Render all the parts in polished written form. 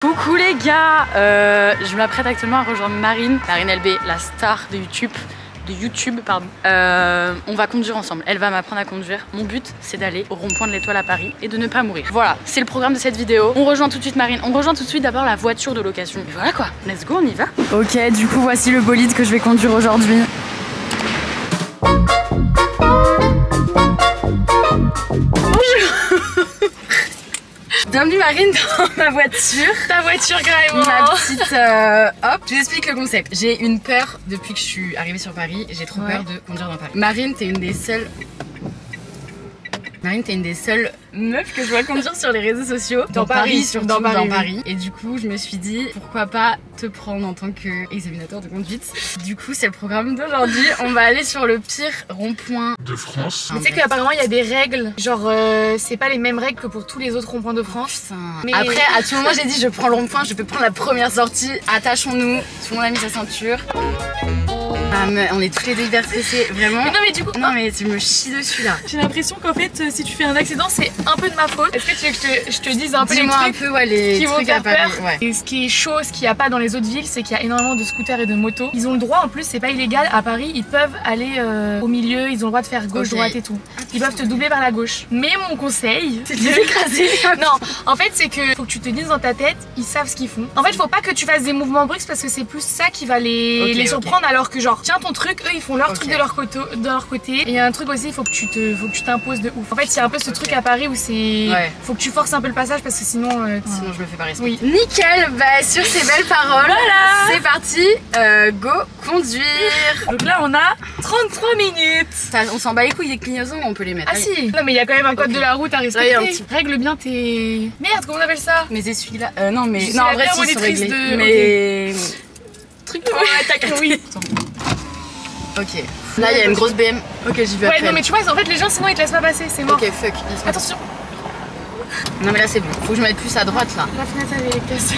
Coucou les gars, je m'apprête actuellement à rejoindre Marine LB, la star de YouTube. On va conduire ensemble, elle va m'apprendre à conduire. Mon but c'est d'aller au rond-point de l'Étoile à Paris et de ne pas mourir. Voilà, c'est le programme de cette vidéo. On rejoint tout de suite Marine, on rejoint tout de suite d'abord la voiture de location. Et voilà quoi, let's go, on y va. Ok, du coup voici le bolide que je vais conduire aujourd'hui. Bienvenue Marine dans ma voiture. Ta voiture carrément. Ma petite hop, je vous explique le concept. J'ai une peur depuis que je suis arrivée sur Paris. J'ai trop peur de conduire dans Paris. Marine, t'es une des seules meufs que je vois conduire sur les réseaux sociaux. Dans Paris, surtout dans Paris. Et du coup, je me suis dit, pourquoi pas te prendre en tant qu'examinateur de conduite. Du coup, c'est le programme d'aujourd'hui. On va aller sur le pire rond-point de France. Mais tu sais qu'apparemment, il y a des règles. Genre, c'est pas les mêmes règles que pour tous les autres ronds-points de France. Mais... Après, à tout moment, j'ai dit, je prends le rond-point, je peux prendre la première sortie. Attachons-nous. Tout le monde a mis sa ceinture. Ah, mais on est tous les deux hyper stressés, vraiment. Mais non mais du coup, non mais tu me chies dessus là. J'ai l'impression qu'en fait, si tu fais un accident, c'est un peu de ma faute. Est-ce que tu veux que je te dise un peu les trucs un peu, ouais, les qui trucs vont faire peur, ouais. Et ce qui est chaud, ce qu'il n'y a pas dans les autres villes, c'est qu'il y a énormément de scooters et de motos. Ils ont le droit, en plus, c'est pas illégal. À Paris, ils peuvent aller au milieu, ils ont le droit de faire gauche-droite et tout. Ils peuvent te doubler par la gauche. Mais mon conseil, c'est de les écraser. Non, en fait, c'est que faut que tu te dises dans ta tête, ils savent ce qu'ils font. En fait, faut pas que tu fasses des mouvements brusques parce que c'est plus ça qui va les surprendre, alors que genre, tiens ton truc, eux ils font leur truc de leur côté. Et il y a un truc aussi, faut que tu t'imposes de ouf. En fait, il y a un peu ce truc à Paris où c'est faut que tu forces un peu le passage parce que sinon sinon je me fais pas respecter. Oui. Nickel, bah sur ces belles paroles, voilà. C'est parti, go conduire. Donc là on a 33 minutes. Ça, on s'en bat les couilles des clignotants, on peut les mettre. Ah si. Non mais il y a quand même un code de la route à respecter. Règle bien tes... Merde, comment on appelle ça? Mes essuie-là. Non mais non en vrai si, ils sont réglés. Mais truc de oui. Ok. Là, il y a une grosse BM. Ok, j'y vais après. Ouais, non, mais tu vois, en fait, les gens, sinon, ils te laissent pas passer, c'est mort. Ok, fuck. Attention. Non, mais là, c'est bon. Faut que je me mette plus à droite, là. La fenêtre, elle est cassée.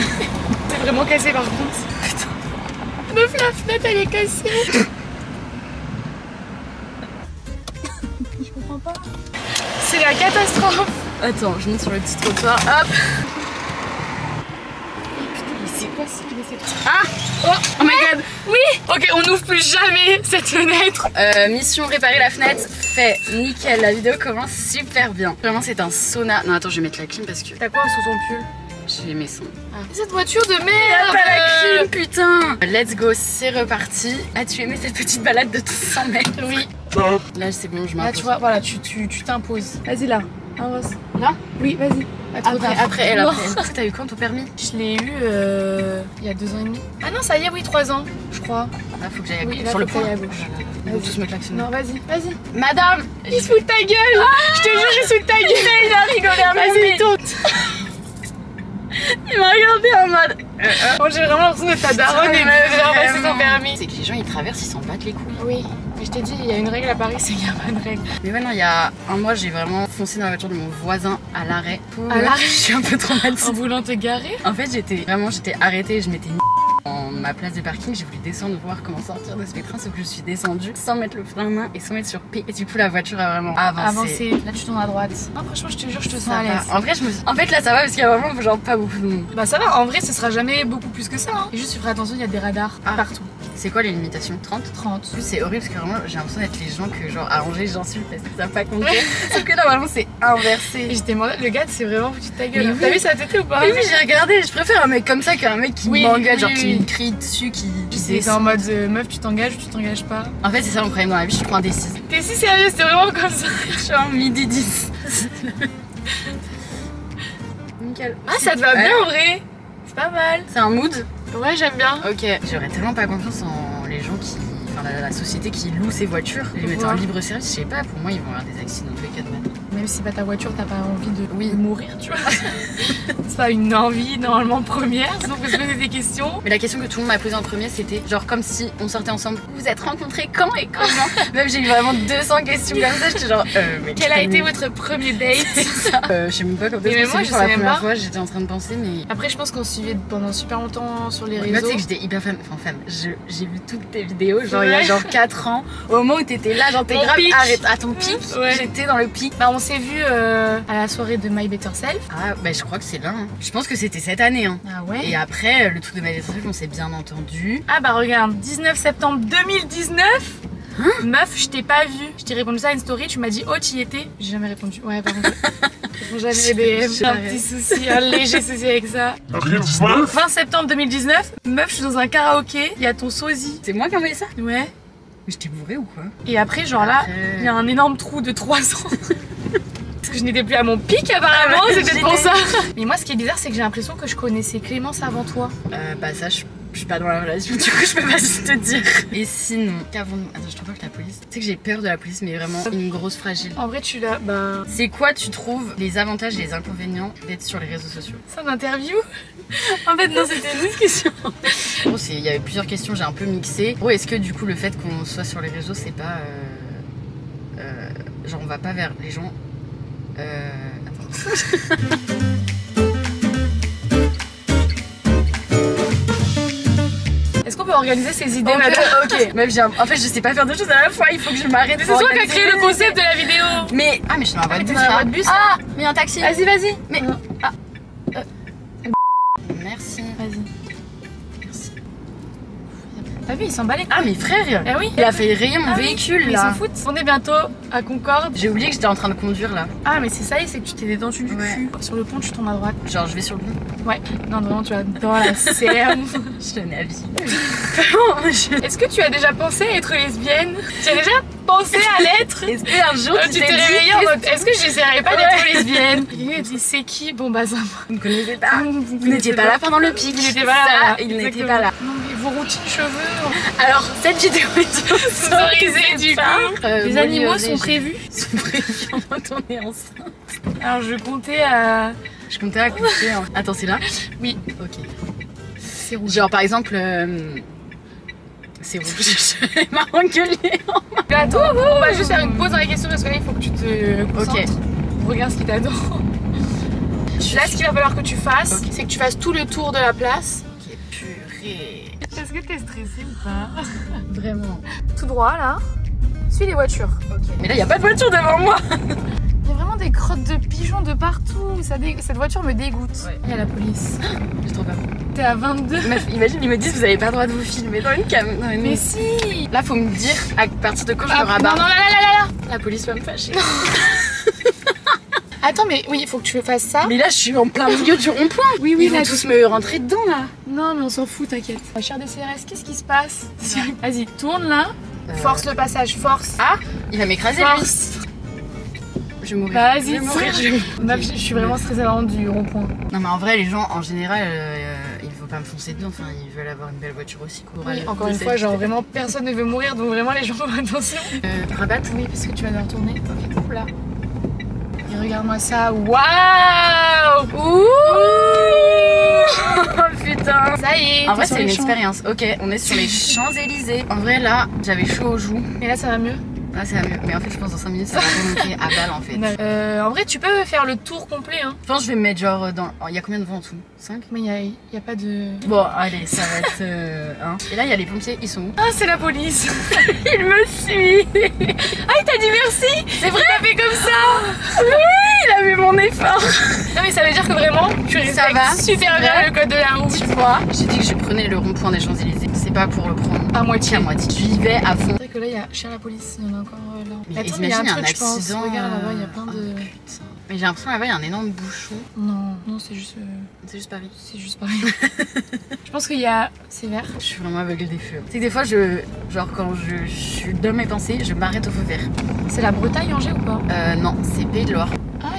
C'est vraiment cassé, par contre. Putain. Meuf, la fenêtre, elle est cassée. Je comprends pas. C'est la catastrophe. Attends, je monte sur le petit trottoir. Hop. C'est quoi ça? Ah! Oh my god! Oui! Ok, on n'ouvre plus jamais cette fenêtre! Mission réparer la fenêtre, fait nickel, la vidéo commence super bien. Vraiment, c'est un sauna. Non, attends, je vais mettre la clim parce que. T'as quoi sous ton pull? J'ai mes sons. Ah. Cette voiture de merde! Pas la clim, putain! Let's go, c'est reparti. As-tu aimé cette petite balade de 100 mètres? Oui. Là, c'est bon, je m'impose. Là, tu vois, voilà, tu t'imposes. Vas-y, là. Avance. Là? Oui, vas-y. Après elle. Est-ce que t'as eu quand ton permis? Je l'ai eu il y a 2 ans et demi. Ah non, ça y est, oui, 3 ans, je crois. Là, faut que j'aille à gauche. Oui, sur le point. à gauche. Ils vont tous me klaxonner. Non, vas-y. Madame! Il se fout de ta gueule! Je te jure, il se fout de ta gueule! Il a rigolé, vas-y, tourne! Il m'a regardé en mode. Bon, j'ai vraiment l'impression d'être ta daronne et de devoir passer ton permis. C'est que les gens ils traversent, ils s'en battent les couilles. Oui. Mais je t'ai dit, il y a une règle à Paris, c'est qu'il n'y a pas de règle. Mais ouais, non, il y a un mois, j'ai vraiment foncé dans la voiture de mon voisin à l'arrêt. À l'arrêt? Je suis un peu traumatisée. En voulant te garer? En fait, j'étais arrêtée, je m'étais en ma place de parking, j'ai voulu descendre voir comment sortir de ce pétrin, sauf que je suis descendue sans mettre le frein à main et sans mettre sur P. Et du coup, la voiture a vraiment avancé. Là, tu tournes à droite. Non, franchement, je te jure, je te sens à l'aise. En vrai, en fait, là, ça va parce qu'il y a vraiment genre pas beaucoup de monde. Bah, ça va, en vrai, ce sera jamais beaucoup plus que ça. Hein. Et juste, tu feras attention, il y a des radars partout. C'est quoi les limitations? 30? 30. En plus, c'est horrible parce que vraiment, j'ai l'impression d'être les gens que genre à Angers, j'en suis parce que ça n'a pas compté. Sauf que normalement, c'est inversé. Et j'étais demandé, le gars, c'est vraiment foutu de ta gueule. T'as vu sa tête ou pas? Oui, j'ai regardé. Je préfère un mec comme ça qu'un mec qui m'engueule, genre qui me crie dessus, qui. C'est en mode meuf, tu t'engages ou tu t'engages pas? En fait, c'est ça mon problème dans la vie, je prends des 6. T'es si sérieuse, c'est vraiment comme ça. Je suis en midi 10. Nickel. Ah, ça te va bien en vrai. C'est pas mal. C'est un mood? Ouais, j'aime bien. Ok. J'aurais tellement pas confiance en les gens qui. Enfin, la société qui loue ses voitures. Les mettre en libre service, je sais pas, pour moi, ils vont avoir des accidents tous les 4 mètres. Même si c'est pas ta voiture, t'as pas envie de mourir, tu vois. C'est pas une envie normalement première, sinon on peut se poser des questions. Mais la question que tout le monde m'a posée en premier, c'était genre comme si on sortait ensemble. Vous vous êtes rencontrés quand et comment? Même j'ai eu vraiment 200 questions comme ça, j'étais genre mais quel a été votre premier date? Je sais même pas quand est-ce que c'est pour la première fois, j'étais en train de penser mais... Après je pense qu'on se suivait pendant super longtemps sur les réseaux. Moi tu sais que j'étais hyper fan, j'ai vu toutes tes vidéos, genre il y a genre 4 ans, au moment où t'étais là, genre t'es grave à ton pic, j'étais dans le pic. Bah on s'est vu à la soirée de My Better Self. Ah bah je crois que c'est là. Hein. Je pense que c'était cette année. Hein. Ah ouais. Et après le truc de My Better Self, on s'est bien entendu. Ah bah regarde, 19 septembre 2019. Hein? Meuf, je t'ai pas vu. Je t'ai répondu ça à une story, tu m'as dit oh tu y étais. J'ai jamais répondu. Ouais par contre. J'avais des un petit souci, un léger souci avec ça. 20 septembre 2019, meuf, je suis dans un karaoké, il y a ton sosie. C'est moi qui ai envoyé ça? Ouais. Mais je t'ai bourré ou quoi? Et après, genre là, il y a un énorme trou de 3 ans. Parce que je n'étais plus à mon pic apparemment, c'est peut-être pour ça. Mais moi, ce qui est bizarre, c'est que j'ai l'impression que je connaissais Clémence avant toi. Bah ça, je suis pas dans la relation, du coup je peux pas te dire. Et sinon, qu'avons-nous... Attends, je te vois que la police. Tu sais que j'ai peur de la police, mais vraiment une grosse fragile. En vrai, tu l'as. Bah. C'est quoi, tu trouves, les avantages et les inconvénients d'être sur les réseaux sociaux? C'est une interview? En fait, non, c'était une discussion. Bon, il y avait plusieurs questions, j'ai un peu mixé. Oh, est-ce que du coup, le fait qu'on soit sur les réseaux, c'est pas. Genre, on va pas vers les gens. Attends. Est-ce qu'on peut organiser ces idées Ok, meuf, en fait, je sais pas faire deux choses à la fois, il faut que je m'arrête. C'est toi qui as créé le concept de la vidéo. Mais. Ah, mais je suis dans la voie de bus. Là. Bus, ah, mais un taxi. Vas-y, vas-y. Mais. Merci. Vas-y. Merci. T'as vu, il s'emballait. Ah, mais frère. Eh oui. Il a fait rayer mon véhicule oui. là. Il s'en fout. On est bientôt à Concorde. J'ai oublié que j'étais en train de conduire là. Ah, mais c'est ça, c'est que tu t'es détendu du cul. Sur le pont, tu tournes à droite. Genre, je vais sur le pont. Ouais. Non, vraiment, tu vas dans la serre. Je te navigue. Est-ce que tu as déjà pensé à être lesbienne? Tu as déjà pensé à l'être? Est-ce qu'un jour tu t'es réveillée en mode est-ce que j'essaierais pas d'être lesbienne? Il a dit c'est qui? Bon bah ça. Vous ne connaissez pas. Vous n'étiez pas là pendant le pic. Vous n'étiez pas là. Il n'était pas là. Non mais vos routines cheveux. Alors cette vidéo est sponsorisée du coup. Les animaux sont prévus. Sont prévus en mode on est enceinte. Alors je comptais à. Je comptais à coucher. Hein. Attends c'est là? Oui. Ok. C'est rouge. Genre par exemple. C'est rouge. Je m'a engueulée. Attends, on va juste faire une pause dans les questions parce que là il faut que tu te concentres. Ok. Regarde ce qu'il t'adore. Là ce qu'il va falloir que tu fasses, c'est que tu fasses tout le tour de la place. Ok, purée. Est-ce que t'es stressée ou pas? Vraiment. Tout droit là. Suis les voitures. Ok. Mais là il n'y a pas de voiture devant moi. Il y a vraiment des crottes de pigeons de partout. Cette voiture me dégoûte. Ouais. Il y a la police. J'ai trop peur. T'es à 22. Meuf, imagine, ils me disent vous avez pas le droit de vous filmer dans une cam. Mais si. Là, faut me dire à partir de quand je me rabats. Non, là. La police va me fâcher. Attends, mais oui, il faut que tu fasses ça. Mais là, je suis en plein milieu du rond-point. Oui, ils vont tous me rentrer dedans là. Non, mais on s'en fout, t'inquiète. Cher des CRS, qu'est-ce qui se passe? Vas-y, tourne là. Force le passage, force. Ah, il va m'écraser. Force. Je vais mourir. Vas-y, je suis vraiment stressée avant du rond-point. Non, mais en vrai, les gens en général, il faut pas me foncer dedans. Enfin, ils veulent avoir une belle voiture aussi. Oui, encore une fois, genre vraiment personne ne veut mourir, donc vraiment les gens font attention. Rabat? Oui, parce que tu vas devoir tourner. Ok, là. Et regarde-moi ça. Waouh! Ouh! Oh putain! Ça y est! En vrai, c'est une expérience. Ok, on est sur les Champs-Élysées. En vrai, là, j'avais chaud aux joues. Et là, ça va mieux? Là, ça va mieux. Mais en fait, je pense dans 5 minutes, ça va remonter à balle en fait. En vrai, tu peux faire le tour complet. Hein. Je pense que je vais me mettre genre dans. Il y a combien de vents en dessous? 5? Mais il y a pas de. Bon, allez, ça va être. 1. Et là, il y a les pompiers, ils sont où? Ah, c'est la police! Il me suit! Ah, il t'a dit merci! C'est vrai? Il a fait comme ça! Oui, il a vu mon effort! Non, mais ça veut dire que vraiment, tu respectes super bien le code de la route. Tu vois, j'ai dit que je prenais le rond-point des Champs-Élysées. C'est pas pour le prendre à moitié. J'y vais à fond. C'est vrai que là, il y a chez la police, il y en a encore là. Mais attends, mais il y a un truc, accident. Regarde là-bas, il y a plein de. Putain. Mais j'ai l'impression là-bas, il y a un énorme bouchon. Non, c'est juste. C'est juste Paris. C'est juste Paris. Je pense qu'il y a. C'est vert. Je suis vraiment aveugle des feux. Tu sais que des fois, genre quand je suis dans mes pensées, je m'arrête au feu vert. C'est la Bretagne, Angers ou pas? Non, c'est Pays de Loire. Ah,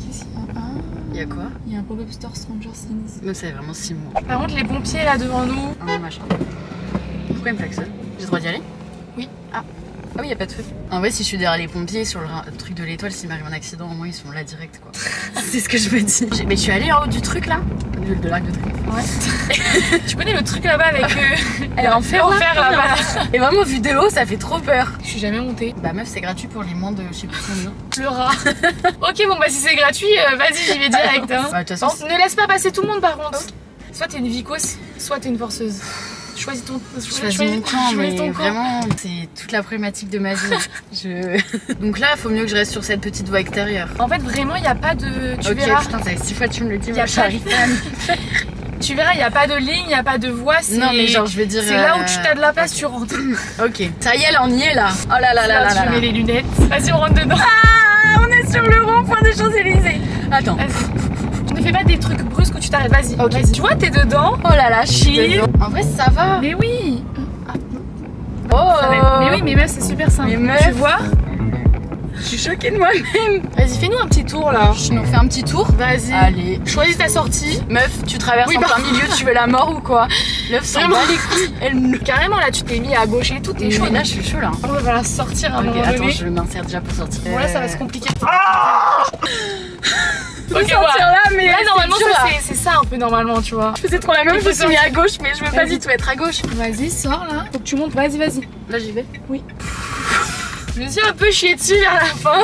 qu'est-ce qu'il y a? Il y a quoi? Il y a un pop-up store Stranger Things. Mais c'est vraiment 6 mois. Par contre, les pompiers là devant nous. Un machin. Pourquoi il me klaxonne? J'ai le droit d'y aller? Oui. Ah oui, y a pas de feu. En vrai, si je suis derrière les pompiers sur le truc de l'étoile, s'il m'arrive un accident, au moins ils sont là direct quoi. C'est ce que je me dis. Mais je suis allée en haut du truc là. De l'arc de triomphe. Ouais. Tu connais le truc là-bas avec. Elle est en fer là-bas. Et vraiment, vu de haut, ça fait trop peur. Je suis jamais montée. Bah, meuf, c'est gratuit pour les moins de je sais plus combien. Le rat. Ok, bon, bah si c'est gratuit, vas-y, j'y vais direct. Hein. Bah, de toute façon, ne laisse pas passer tout le monde par contre. Soit t'es une vicose, soit t'es une forceuse. Choisis ton choisis mon camp, mais vraiment, c'est toute la problématique de ma vie. Donc là, il faut mieux que je reste sur cette petite voie extérieure. En fait, vraiment, il n'y a pas de... Tu verras. Putain, ça fait 6 fois que tu me le dis, moi j'arrive pas à me faire. Tu verras, il n'y a pas de ligne, il n'y a pas de voie. Non, mais genre, je veux dire. C'est là où tu as de la place, tu rentres. Ok. Ça y est, là, on y est là. Oh là là là là là. Je mets les lunettes. Vas-y, on rentre dedans. Ah, on est sur le rond-point des Champs-Élysées. Attends. Ne fais pas des trucs brusques où tu t'arrêtes. Vas-y. Ok. Vas-y. Tu vois, t'es dedans. Oh là là, chill. En vrai, ça va. Mais oui. Oh. Mais oui, mais meuf, c'est super simple. Mais meuf. Tu vois. Je suis choquée de moi-même. Vas-y, fais-nous un petit tour là. Je nous fais un petit tour. Vas-y. Allez. Choisis ta sortie. Meuf, tu traverses en plein milieu, tu veux la mort ou quoi? Meuf, s'en bat les couilles. Carrément là, tu t'es mis à gauche et tout, t'es chaud. Mais là, je suis chaud là. On va la sortir à un moment Attends, donné. je m'insère déjà pour sortir. Bon, là, ça va se compliquer. Ok, sortir là, mais là, normalement, c'est ça un peu normalement, tu vois. Je faisais trop la même, je me suis mis à gauche, mais je veux pas du tout être à gauche. Vas-y, sors là. Faut que tu montes, vas-y. Là, j'y vais. Oui. Je me suis un peu chiée dessus vers la fin.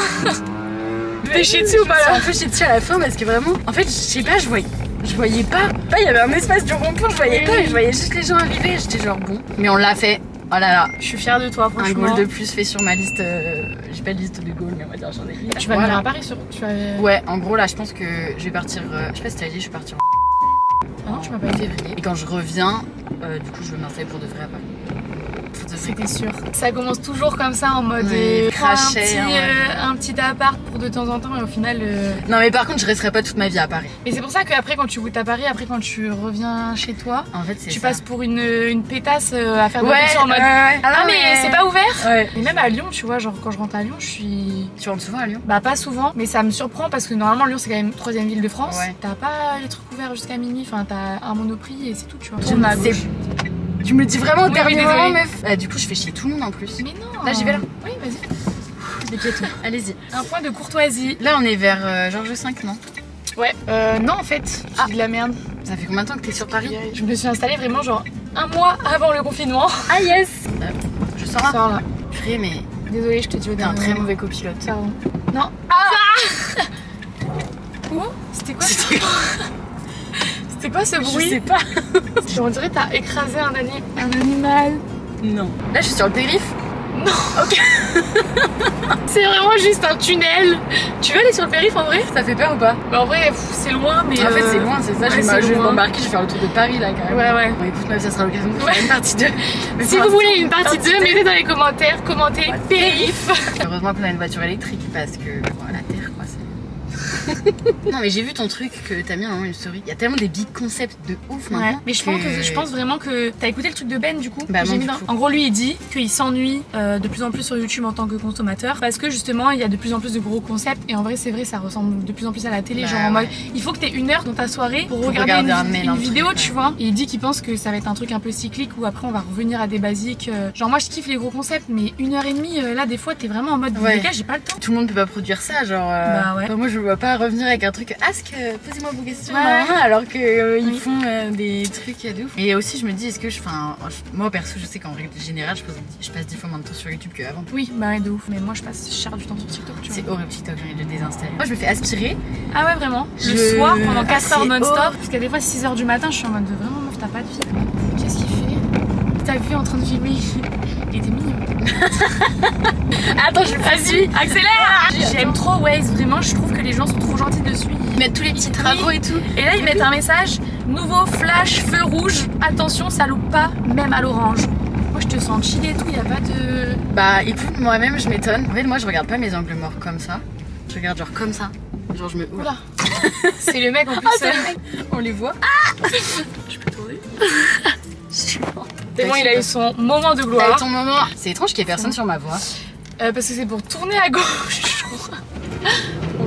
T'es chiée dessus ou pas là? Je me suis un peu chiée dessus à la fin parce que vraiment, en fait, je sais pas, je voyais pas. Là, il y avait un espace du rond-point, je voyais pas, je voyais juste les gens arriver. J'étais genre bon. Mais on l'a fait. Oh là là. Je suis fière de toi, franchement. Un goal de plus fait sur ma liste. J'ai pas de liste de goals, mais on va dire j'en ai. Tu vas venir à Paris sur. Ouais, en gros, là, je pense que je vais partir. Je sais pas si t'as dit, je vais partir Ah non, tu m'as pas dit. février. Et quand je reviens, du coup, je vais m'installer pour de vrai à Paris. C'était sûr. Ça commence toujours comme ça en mode crachet, un petit appart pour de temps en temps et au final. Non mais par contre je resterai pas toute ma vie à Paris. Et c'est pour ça qu'après quand tu goûtes à Paris, après quand tu reviens chez toi, en fait, tu passes pour une pétasse à faire de la culture en mode ah mais c'est pas ouvert. Ouais. Et même à Lyon, tu vois, genre quand je rentre à Lyon, je suis. Tu rentres souvent à Lyon? Bah pas souvent, mais ça me surprend parce que normalement Lyon c'est quand même 3ème ville de France. Ouais. T'as pas les trucs ouverts jusqu'à minuit, enfin t'as un Monoprix et c'est tout, tu vois. Tourne à gauche. Tu me le dis vraiment au Oui, dernier désolée. moment, meuf. Du coup, je fais chier tout le monde en plus. Mais non. Là, j'y vais là. Oui, vas-y. Dépiète. Allez-y. Un point de courtoisie. Là, on est vers Georges V, non? Ouais. Non, en fait, j'ai de la merde. Ça fait combien de temps que t'es sur Paris? Je me suis installée vraiment genre un mois avant le confinement. Ah yes. Je sors là. Sors là. Purée, mais Désolée, je te dis au t'es un dernier très mauvais copilote. Pardon. Non. Ah. Où? C'était quoi? C'était quoi ce bruit? Je sais pas. On dirait que t'as écrasé un animal. Non. Là, je suis sur le périph'. Non. Ok. C'est vraiment juste un tunnel. Tu veux aller sur le périph' en vrai? Ça fait peur ou pas? Bah en vrai, c'est loin, mais. En fait, c'est loin, c'est ça. Ouais, je vais m'embarquer, je vais faire le tour de Paris là quand même. Ouais. Bon, écoute, ça sera l'occasion de faire une partie 2. Si vous voulez une partie 2, mettez dans les commentaires, commentez périph'. Heureusement qu'on a une voiture électrique parce que bon, la terre quoi, c'est. Non mais j'ai vu ton truc que t'as mis en une story. Il y a tellement des big concepts de ouf maintenant. Ouais. Mais je pense vraiment que t'as écouté le truc de Ben du coup. Bah j'ai non, mis dans... En gros lui il dit qu'il s'ennuie de plus en plus sur YouTube en tant que consommateur parce que justement il y a de plus en plus de gros concepts et en vrai c'est vrai ça ressemble de plus en plus à la télé, bah, genre en mode il faut que t'aies 1 heure dans ta soirée pour regarder une vidéo truc, tu vois. Et il dit qu'il pense que ça va être un truc un peu cyclique où après on va revenir à des basiques. Genre moi je kiffe les gros concepts mais 1h30 là des fois t'es vraiment en mode les gars j'ai pas le temps. Tout le monde peut pas produire ça genre. Bah ouais. Enfin, moi je vois pas revenir avec un truc ask, posez-moi vos questions Ouais. alors que ils font des trucs de ouf. Et aussi je me dis est-ce que moi perso je sais qu'en règle générale je passe 10 fois moins de temps sur YouTube qu'avant. Oui bah ouais de ouf. Mais moi je passe cher du temps sur TikTok tu vois. C'est horrible TikTok, j'ai envie de le désinstaller. Moi je me fais aspirer. Ah ouais vraiment. Le soir pendant 4 heures non-stop. Jusqu'à des fois 6 heures du matin je suis en mode vraiment meuf t'as pas de vie. Qu'est-ce qu'il fait? T'as vu en train de filmer? Il était mignon. Attends, vas-y, accélère. J'aime trop Waze, vraiment je trouve que les gens sont trop gentils dessus. Ils mettent tous les petits travaux et tout. Et là ils mettent un message, nouveau flash feu rouge, attention ça loupe pas même à l'orange. Moi je te sens chill et tout, y a pas de... Bah écoute, moi-même je m'étonne. En fait moi je regarde pas mes angles morts comme ça. Je regarde genre comme ça. Genre je me... Oula. C'est le mec en plus. Ah, c'est le mec. On les voit. Ah je peux tourner. Je suis morte. Tellement il a eu son moment de T'as gloire. eu ton moment. C'est étrange qu'il y ait personne sur ma voie. Parce que c'est pour tourner à gauche.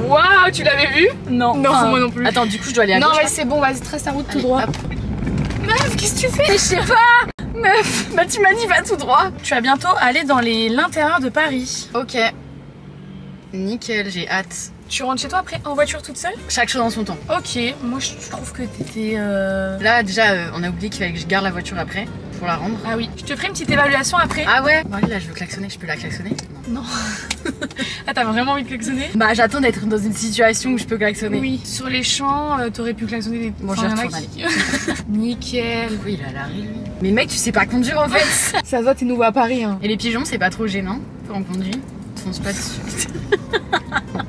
Waouh, tu l'avais vu? Non. Non, moi non plus. Attends, du coup je dois aller à non, gauche. Non mais c'est bon, vas-y trace ta route tout droit. Hop. Meuf, qu'est-ce que tu fais? Je sais pas. Meuf, bah tu m'as dit va tout droit. Tu vas bientôt aller dans l'intérieur de Paris. Ok. Nickel, j'ai hâte. Tu rentres chez toi après en voiture toute seule? Chaque chose en son temps. Ok, moi je trouve que t'étais... Là déjà on a oublié qu'il fallait que je garde la voiture après. pour la rendre. Ah oui, je te ferai une petite évaluation après. Ah ouais? Bah là je veux klaxonner, je peux la klaxonner? Non. Ah t'as vraiment envie de klaxonner? Bah j'attends d'être dans une situation où je peux klaxonner. Oui, sur les champs, t'aurais pu klaxonner des... Bon, je retourne aller. Nickel. Oui, il a l'arrêt lui. Mais mec, tu sais pas conduire en fait. Ça se voit, t'es nouveau à Paris hein. Et les pigeons, c'est pas trop gênant quand on conduit. Ils fonce pas dessus.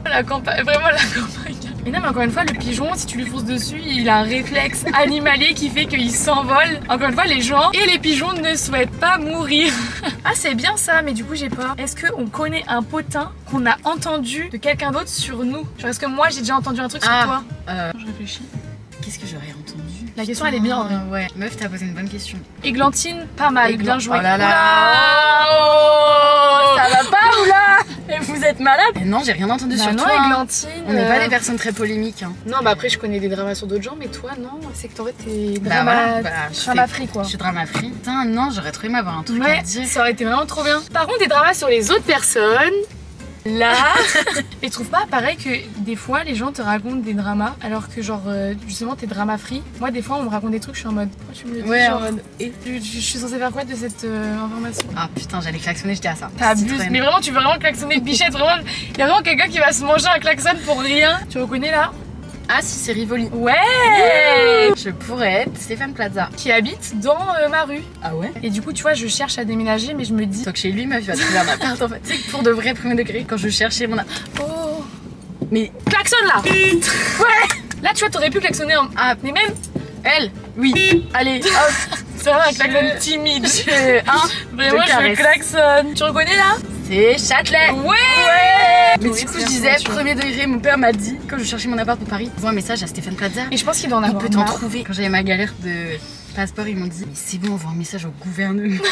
La campagne, vraiment la campagne. Mais non mais encore une fois, le pigeon, si tu lui fonces dessus, il a un réflexe animalier qui fait qu'il s'envole. Encore une fois, les gens et les pigeons ne souhaitent pas mourir. Ah c'est bien ça, mais du coup j'ai pas. Est-ce qu'on connaît un potin qu'on a entendu de quelqu'un d'autre sur nous? Genre est-ce que moi j'ai déjà entendu un truc sur toi? Je réfléchis. Qu'est-ce que j'aurais entendu? La question elle est bien en vrai. Ouais, meuf t'as posé une bonne question. Églantine, pas mal, bien joué. Oh là là. Oh, ça va pas ou là? Et vous êtes malade? Non, j'ai rien entendu sur toi. Non, Églantine. On n'est pas des personnes très polémiques. Hein. Non, bah après je connais des dramas sur d'autres gens, mais toi non, c'est que en fait t'es drama free quoi. Je suis drama free. Putain, non, j'aurais trop aimé avoir un truc à dire. Ça aurait été vraiment trop bien. Par contre, des dramas sur les autres personnes. Là, et je trouve pas pareil que des fois les gens te racontent des dramas alors que genre justement t'es drama free. Moi des fois on me raconte des trucs, je suis en mode pourquoi tu me le dis, ouais, en mode et je suis censée faire quoi de cette information? Ah putain, j'allais klaxonner, je dis à ça. T'abuses, mais vraiment tu veux vraiment klaxonner Bichette, vraiment il y a vraiment quelqu'un qui va se manger un klaxon pour rien. Tu reconnais là? Ah si, c'est Rivoli. Ouais. Je pourrais être Stéphane Plaza. Qui habite dans ma rue. Ah ouais? Et du coup tu vois je cherche à déménager mais je me dis... Donc chez lui meuf il va trouver un appart en fait. Tu sais pour de vrai premier degré quand je cherchais mon appart. Oh. Mais klaxonne là. Ouais. Là tu vois t'aurais pu klaxonner en... Ah mais même elle. Oui. Allez hop. C'est vraiment un klaxon timide. Vraiment je klaxonne. Tu reconnais là? C'est Châtelet. Ouais. Mais du coup je disais premier degré, mon père m'a dit quand je cherchais mon appart pour Paris, envoie un message à Stéphane Plaza. Et je pense qu'il doit en avoir. Il peut t'en trouver. Quand j'avais ma galère de passeport, ils m'ont dit mais c'est bon, envoie un message au gouvernement.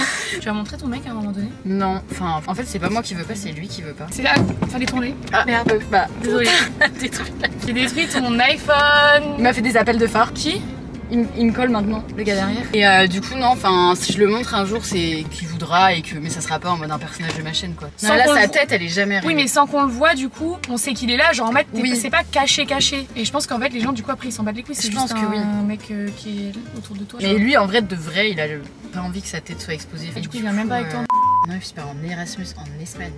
Tu as montré ton mec à un moment donné? Non, enfin en fait c'est pas moi qui veux pas, c'est lui qui veut pas. C'est là, fallait tourner. Ah merde, bah désolé. J'ai détruit ton iPhone. Il m'a fait des appels de phare. Qui? Il me colle maintenant, le gars derrière. Et du coup non, enfin si je le montre un jour c'est qu'il voudra et que mais ça sera pas en mode un personnage de ma chaîne quoi. Non, là sa tête elle est jamais arrivée. Oui mais sans qu'on le voit du coup, on sait qu'il est là, genre en fait c'est pas caché. Et je pense qu'en fait les gens du coup après ils s'en battent les couilles, c'est juste un mec qui est autour de toi. Mais lui en vrai de vrai il a pas envie que sa tête soit exposée. Et du coup il vient même pas avec toi. Non il se part en Erasmus en Espagne.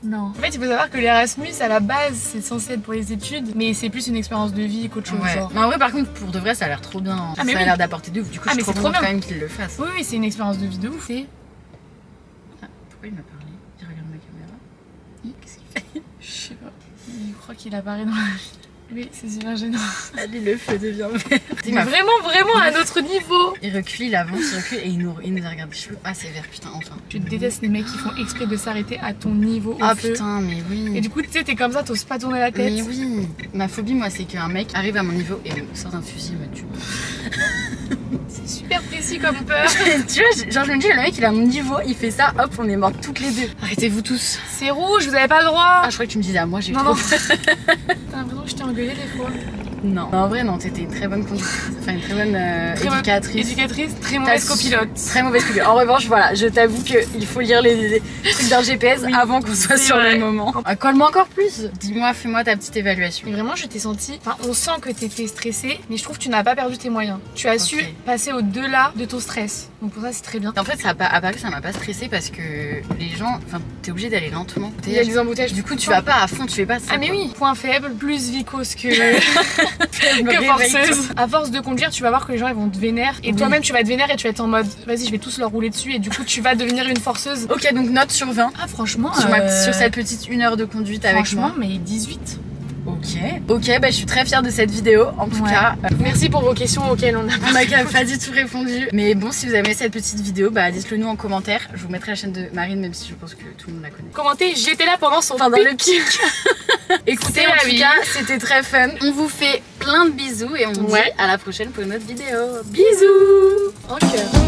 Non. En fait, il faut savoir que l'Erasmus, à la base, c'est censé être pour les études, mais c'est plus une expérience de vie qu'autre chose. Ouais. Mais en vrai, par contre, pour de vrai, ça a l'air trop bien. Ah, ça a l'air d'apporter de ouf. Du coup, je trouve trop bien quand même qu'il le fasse. Oui, oui, c'est une expérience de vie de ouf. Ah, pourquoi il m'a parlé? Il regarde ma caméra. Qu'est-ce qu'il fait? Je sais pas. Il croit qu'il apparaît dans la... Oui, c'est super gênant. Allez, le feu devient vert. Mais vraiment à un autre niveau. Il recule, il avance, il recule et il nous a regardé les cheveux. Ah, c'est vert, putain, enfin. Je déteste les mecs qui font exprès de s'arrêter à ton niveau. Ah putain, mais oui. Et du coup, tu sais, t'es comme ça, t'oses pas tourner la tête. Mais oui. Ma phobie, moi, c'est qu'un mec arrive à mon niveau et me sort un fusil et me tue. C'est super précis comme peur. Tu vois, genre je me dis, le mec il est à mon niveau, il fait ça, hop, on est morts toutes les deux. Arrêtez-vous tous. C'est rouge, vous avez pas le droit. Ah, je crois que tu me disais à moi, j'ai eu trop peur. T'as l'impression que je t'ai engueulé des fois? Non. En vrai, non, t'étais une très bonne conductrice. Enfin, une très bonne éducatrice. Très mauvaise copilote. Très mauvaise copilote. En revanche, voilà, je t'avoue qu'il faut lire les trucs d'un GPS avant qu'on soit sur le moment. Colle-moi encore plus. Dis-moi, fais-moi ta petite évaluation. Mais vraiment, je t'ai senti. Enfin, on sent que t'étais stressée, mais je trouve que tu n'as pas perdu tes moyens. Tu as su passer au-delà de ton stress. Donc pour ça, c'est très bien. En fait, à Paris, ça m'a pas stressé parce que les gens. Enfin, t'es obligé d'aller lentement. Il y a des embouteillages. Du coup, tu vas pas à fond, tu fais pas ça. Ah, mais oui. Point faible, plus vicose que. que forceuse. À force de conduire, tu vas voir que les gens ils vont te vénère et toi-même tu vas te vénère et tu vas être en mode vas-y, je vais tous leur rouler dessus et du coup tu vas devenir une forceuse. Ok, donc note sur 20. Ah, franchement, sur cette petite 1 heure de conduite avec moi. Franchement, mais 18. Ok, bah je suis très fière de cette vidéo en tout cas. Merci pour vos questions auxquelles on n'a pas du tout répondu. Mais bon, si vous avez aimé cette petite vidéo, bah dites-le nous en commentaire. Je vous mettrai la chaîne de Marine, même si je pense que tout le monde la connaît. Commentez, j'étais là pendant son dans le pic. Écoutez, en tout cas, c'était très fun. On vous fait plein de bisous et on vous dit à la prochaine pour une autre vidéo. Bisous. Ok.